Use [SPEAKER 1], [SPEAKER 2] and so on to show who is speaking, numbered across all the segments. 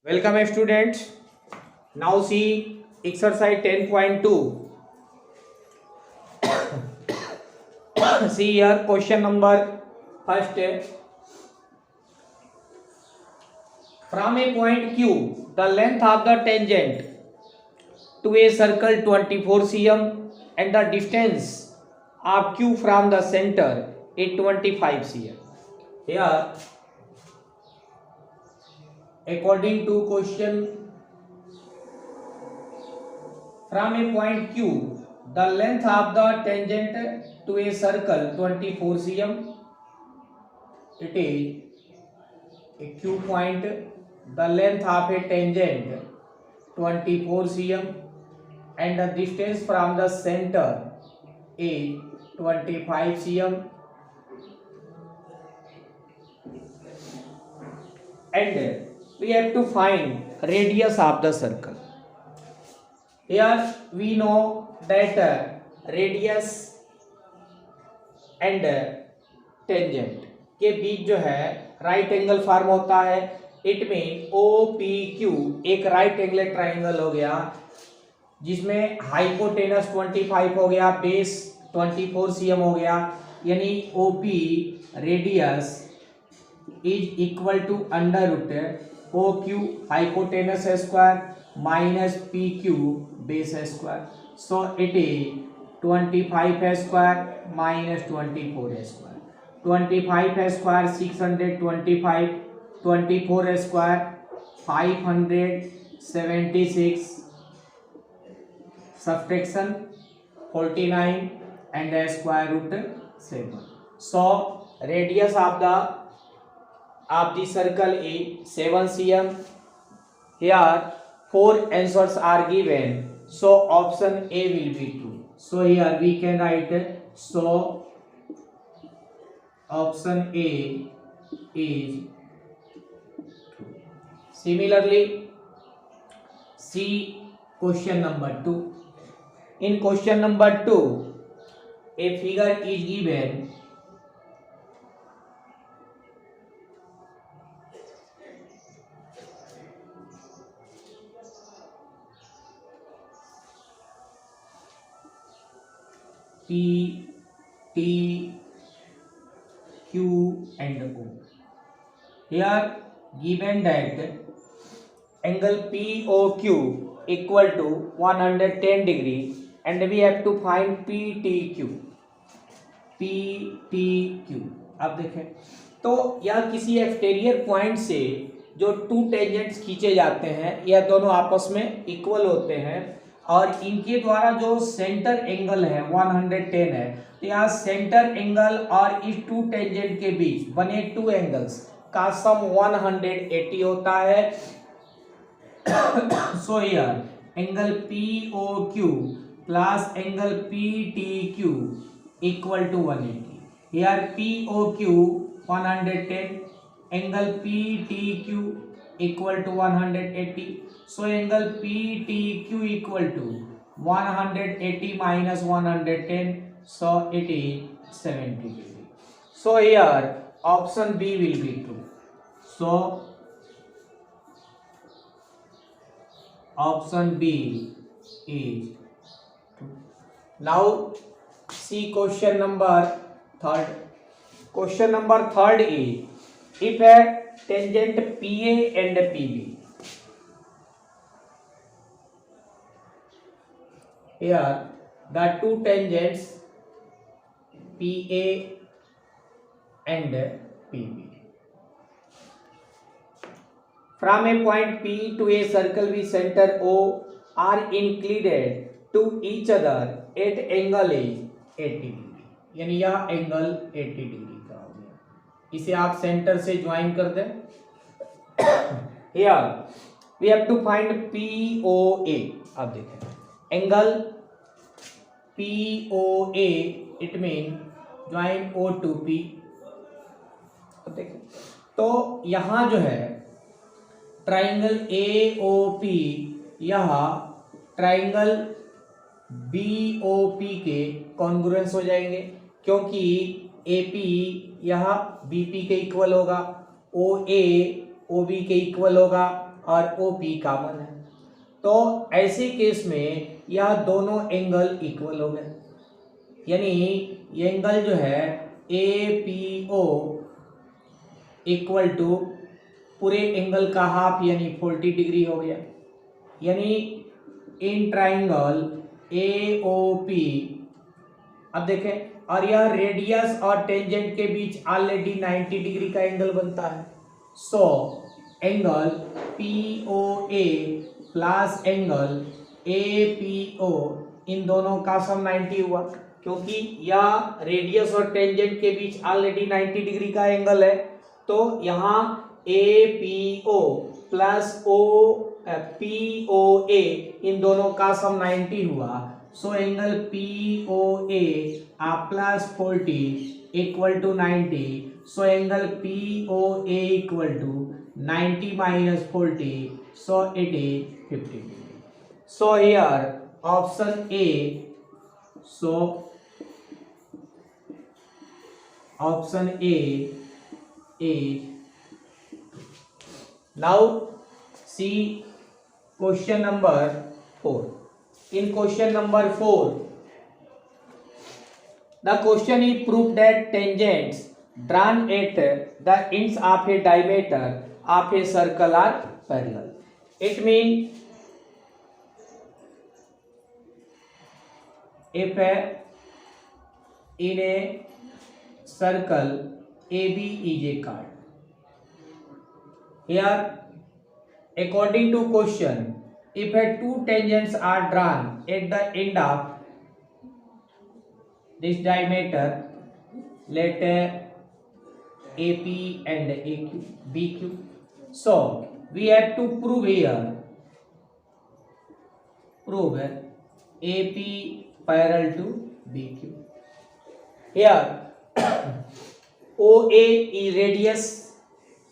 [SPEAKER 1] Welcome students. Now see exercise 10.2. See here question number first. From a point Q, the length of the tangent to a circle 24 cm and the distance of Q from the center is 25 cm. Here, according to question, from a point Q, the length of the tangent to a circle 24 cm. It is a Q point. The length of a tangent 24 cm and the distance from the center is 25 cm. And we have to find radius of the circle. Here we know that radius and tangent के बीच जो है right angle form होता है. It mean OPQ एक right angle triangle हो गया जिसमें hypotenuse 25 हो गया, बेस 24 cm हो गया, यानी OP radius is equal to under root OQ hypotenuse square minus PQ base square. So it is 25 square minus 24 square. 25 square 625, 24 square 576, subtraction 49 and square root 7. So radius of the circle is 7 cm. Here 4 answers are given, so option A will be true. So here we can write, so option A is true. Similarly, see question number 2. In question number 2, a figure is given. P, T, Q and O. Here given that angle POQ equal to 110 degree and we have to find PTQ. PTQ अब देखें तो यह किसी exterior point से जो to tangents खींचे जाते हैं यह दोनों आपस में इक्वल होते हैं और इनके द्वारा जो सेंटर एंगल है 110 है. तो यहाँ सेंटर एंगल और इस टू टेंजेंट के बीच बने टू एंगल्स का सम 180 होता है. So here angle POQ plus angle PTQ equal to 180. Here POQ 110, angle PTQ equal to 180. So angle PTQ equal to 180 minus 110. So it is 70 degree. So here option B will be true. So option B is true. Now see question number 3. Question number 3 is if a tangent PA and PB. Here the two tangents PA and PB. From a point P to a circle with center O are inclined to each other at angle is 80 degree. यानी यह angle 80 degree का हो गया. इसे आप centre से join कर दें. Here we have to find POA. अब देखें angle POA it mean join O to P. अब देखें तो यहाँ जो है ट्राइंगल AOP यहाँ ट्राइंगल BOP के कॉन्ग्रुएंस हो जाएंगे क्योंकि AP यहाँ BP के इक्वल होगा, OA OB के इक्वल होगा और OP कॉमन है। तो ऐसे केस में यह दोनों एंगल इक्वल हो गए, यानी ये एंगल जो है APO इक्वल टू पूरे एंगल का हाफ यानी 40 डिग्री हो गया। यानी इन ट्राइंगल AOP, अब देखें, और यह रेडियस और टेंजेंट के बीच ऑलरेडी 90 डिग्री का एंगल बनता है। सो angle POA plus angle APO, इन दोनों का सम 90 हुआ, क्योंकि यह रेडियस और टेंजेंट के बीच ऑलरेडी 90 डिग्री का एंगल है। तो यहाँ APO प्लस POA, इन दोनों का सम 90 हुआ। So angle POA plus 40 equal to 90। So angle POA equal to 90 minus 40, so it is 50 degree. So here option A, so option A is. Now see question number 4. In question number 4, the question is prove that tangents drawn at the ends of a diameter of a circle are parallel. It means if in a circle AB is a chord. Here, according to question, if two tangents are drawn at the end of this diameter, let AP and AQ, BQ. So we have to prove here, prove AP parallel to BQ. Here OA is radius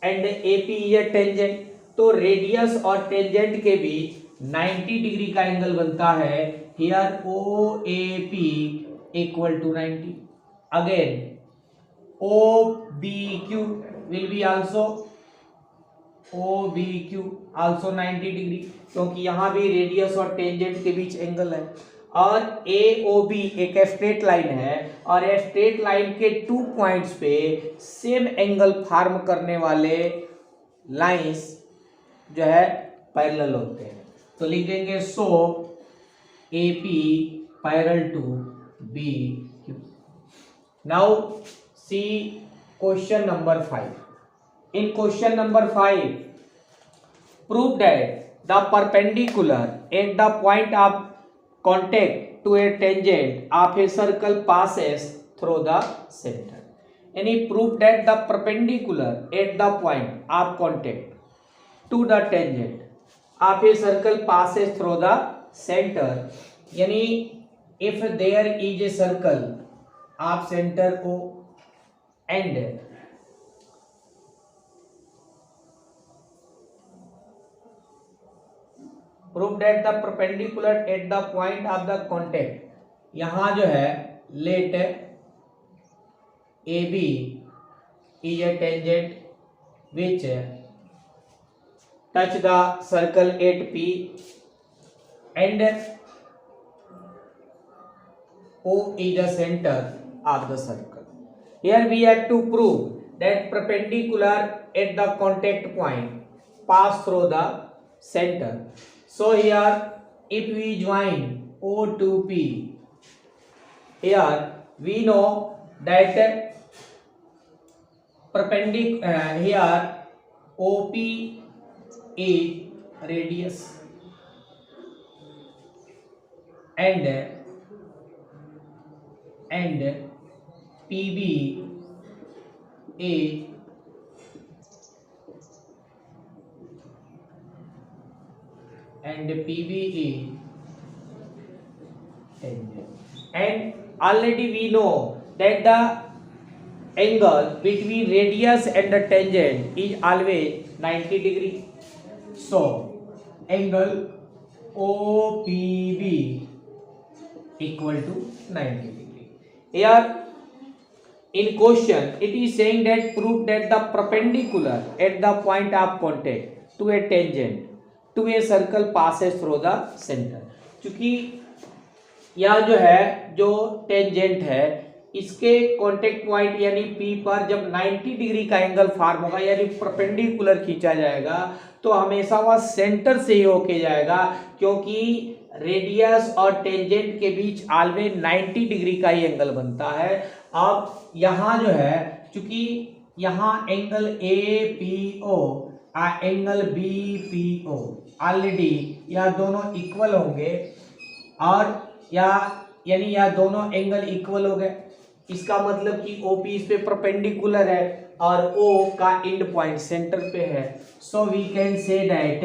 [SPEAKER 1] and AP is a tangent, तो radius और tangent के बीच 90 degree का angle बनता है। Here OAP equal to 90। Again OBQ will be also OBQ also 90 degree, क्योंकि यहाँ भी रेडियस और टेंजेंट के बीच एंगल है। और AOB एक स्ट्रेट लाइन है, और स्ट्रेट लाइन के 2 पॉइंट्स पे सेम एंगल फॉर्म करने वाले लाइंस जो है पैरेलल होते हैं। तो लिख देंगे so AP parallel to BQ। Now see question number 5. In question number 5, prove that the perpendicular at the point of contact to a tangent of a circle passes through the center. यानी prove that the perpendicular at the point of contact to the tangent of a circle passes through the center. यानी if there is a circle of center O and prove that the perpendicular at the point of the contact, यहाँ जो है let AB is a tangent which touch the circle at P and O is the center of the circle. Here we have to prove that perpendicular at the contact point pass through the center. So here if we join O to P, here we know that perpendicular here OP is radius and PB is tangent. And already we know that the angle between radius and the tangent is always 90 degree. So angle OPB equal to 90 degree. Here in question it is saying that prove that the perpendicular at the point of contact to a tangent to a circle passes through the center। क्योंकि यह जो है जो tangent है इसके contact point यानी P पर जब 90 डिग्री का एंगल फॉर्म होगा यानी परपेंडिकुलर खींचा जाएगा तो हमेशा वह सेंटर से ही होके जाएगा, क्योंकि रेडियस और टेंजेंट के बीच ऑलवेज 90 डिग्री का ही एंगल बनता है। अब यहाँ जो है चूंकि यहाँ एंगल APO और एंगल BPO ऑलरेडी यह दोनों इक्वल होंगे और यानी यह दोनों एंगल इक्वल हो गए। इसका मतलब कि OP इस पे परपेंडिकुलर है और O का एंड पॉइंट सेंटर पे है। So we can say that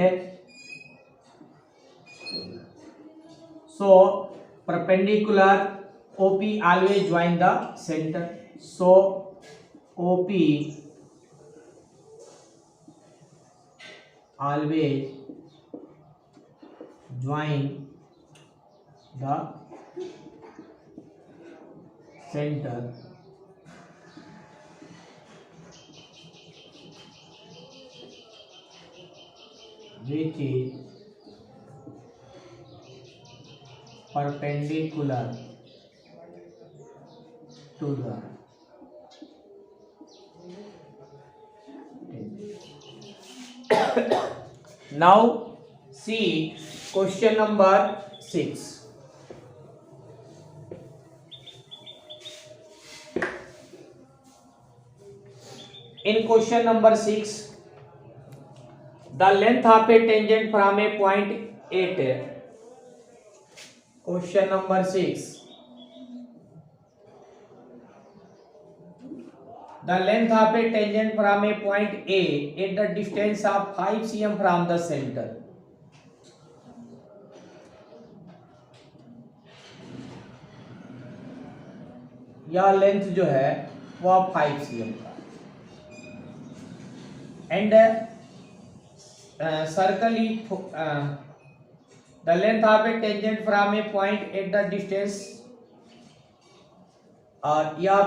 [SPEAKER 1] so perpendicular OP always join the center। so OP always join the center which is perpendicular to the now see question number 6। In question number 6, the length of a tangent from a point 8। Question number 6, the length of a tangent from a point A at the distance of 5 cm from the center। यह length जो है वह 5 cm का and circle is the length of a tangent from a point at the distance और यह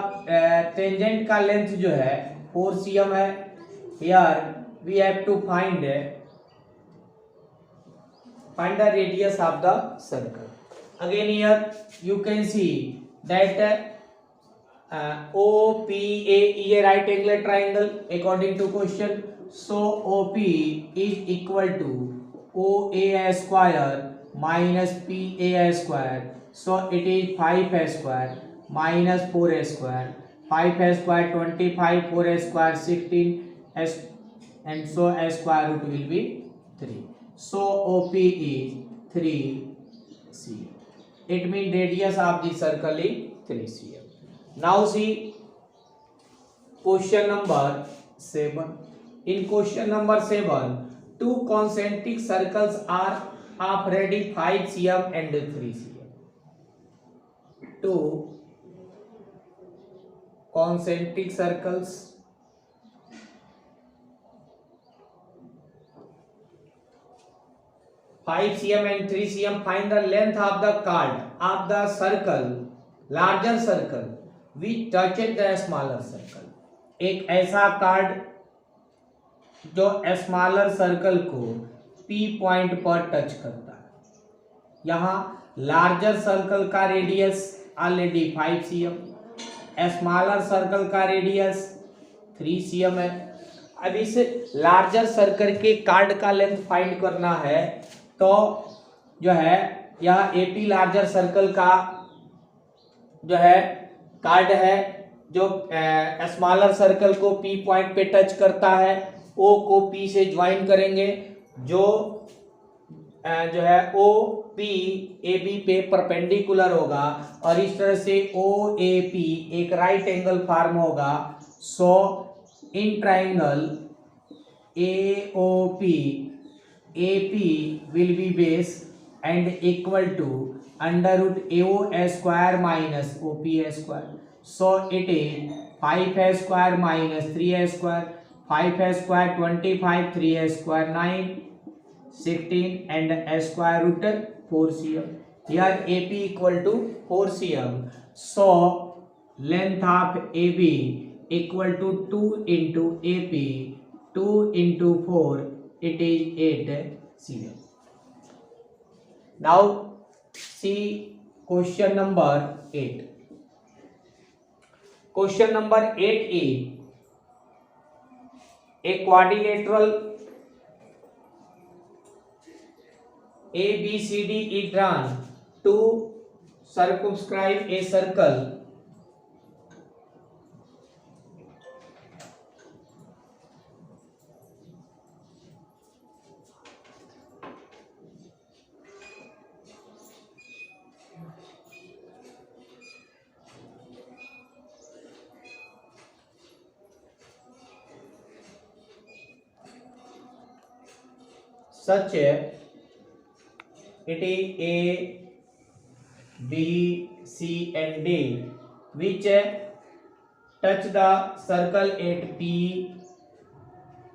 [SPEAKER 1] tangent का length जो है 4 cm है। here we have to find the radius of the circle। again here you can see that OPA is a right angle triangle according to question। so OP is equal to OA square minus PA square। so it is 5 square minus 4 square, 5 square 25, 4 square 16 and so square root will be 3। so OP is 3 cm। it means radius of the circle is 3 cm। now see question number 7। in question number 7, two concentric circles are of radius 5 cm and 3 cm। two concentric circles (5 cm and 3 cm). find the length of the chord of the circle, larger circle which touches the smaller circle। एक ऐसा card जो smaller circle को P point पर touch करता है। यहाँ larger circle का radius already 5 cm, smaller circle का रेडियस 3 cm है। अब इस लार्जर सर्कल के कार्ड का लेंथ फाइंड करना है तो जो है यह AP लार्जर सर्कल का जो है कार्ड है जो स्मॉलर सर्कल को P पॉइंट पे टच करता है। O को P से ज्वाइन करेंगे जो है OP AB पे परपेंडिकुलर होगा और इस तरह से OAP एक राइट एंगल फॉर्म होगा। So in triangle AOP AP will be base and equal to under root AO square minus OP square. So it is 5 square minus 3 square, 5 square 25, 3 square 9, 16 and square root 4 cm। here AP equal to 4 cm। so length of AB equal to 2 into AP, 2 into 4 it is 8 0. Now see question number 8. Question number 8 is a quadrilateral ABCD is drawn to circumscribe a circle such it is A, B, C and D which touch the circle at P,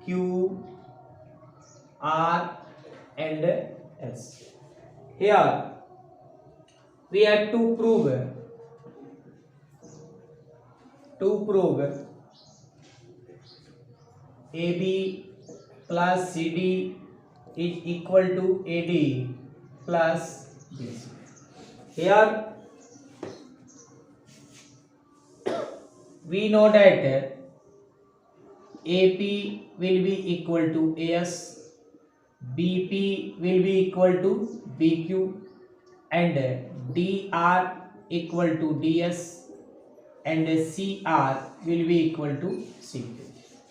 [SPEAKER 1] Q, R and S. Here we have to prove AB plus CD is equal to AD plus BC. Here we know that AP will be equal to AS, BP will be equal to BQ and DR equal to DS and CR will be equal to CQ.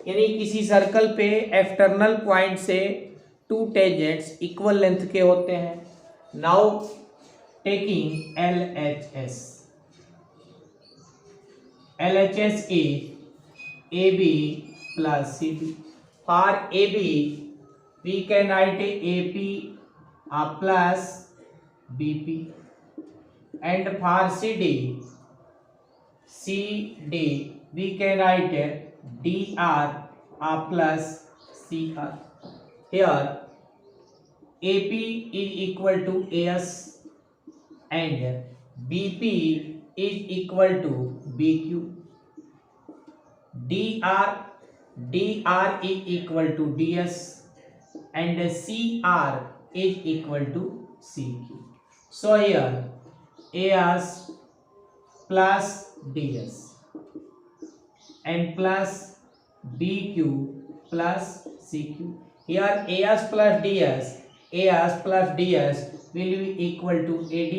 [SPEAKER 1] यानी किसी circle पे external point से to tangents equal length के होते हैं. Now taking LHS is AB plus CD. For AB we can write AP plus BP and for CD we can write DR plus CR. Here AP is equal to AS and BP is equal to BQ. DR is equal to DS and CR is equal to CQ. So here AS plus DS and plus BQ plus CQ. Here AS plus DS will be equal to AD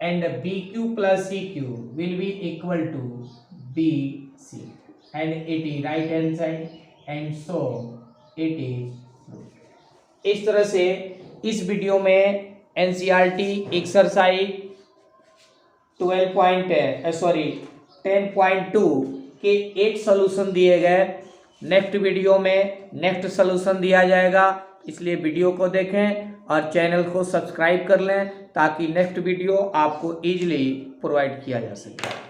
[SPEAKER 1] and BQ plus CQ will be equal to BC and it is right hand side and so it is. इस तरह से इस video में NCERT exercise 10.2 के 8 solution दिए गए. Next video में next solution दिया जाएगा, इसलिए वीडियो को देखें और चैनल को सब्सक्राइब कर लें ताकि नेक्स्ट वीडियो आपको इजीली प्रोवाइड किया जा सके.